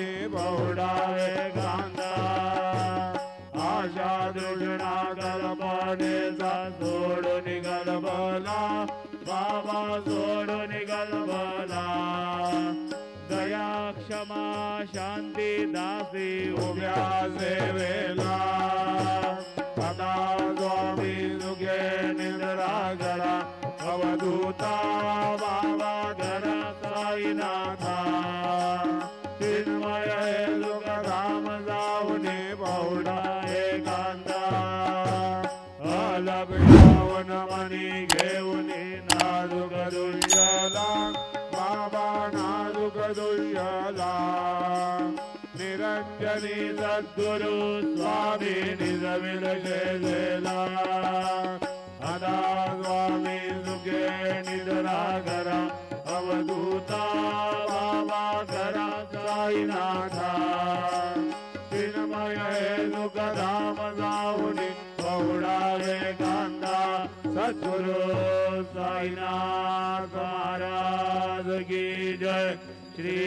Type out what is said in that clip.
जाऊनी बहुडा एकांता आशा दृष्णा कल्पनेचा सोडून गलबला बाबा सोडून गलबला दया क्षमा शांती दासी उभ्या सेवेला सदा स्वामी सुखे निद्रा करा अवधूता बाबा घरा साईनाथा चिन्मय सुखधाम जाऊने बहुडा एकांता अलग जाऊन मनी घेऊन नाजुक दुर्यला बाबा नाजुक दुर्यला निरंजनी सद्गुरु स्वामी निज विलशेला अदा स्वामी सुखे निद्रा करा अवधूता बाबा घरा साईनाथा चिन्मय सुखधाम जाऊनी बहुडा एकांता सद्गुरु साईनाथ महाराज की जय श्री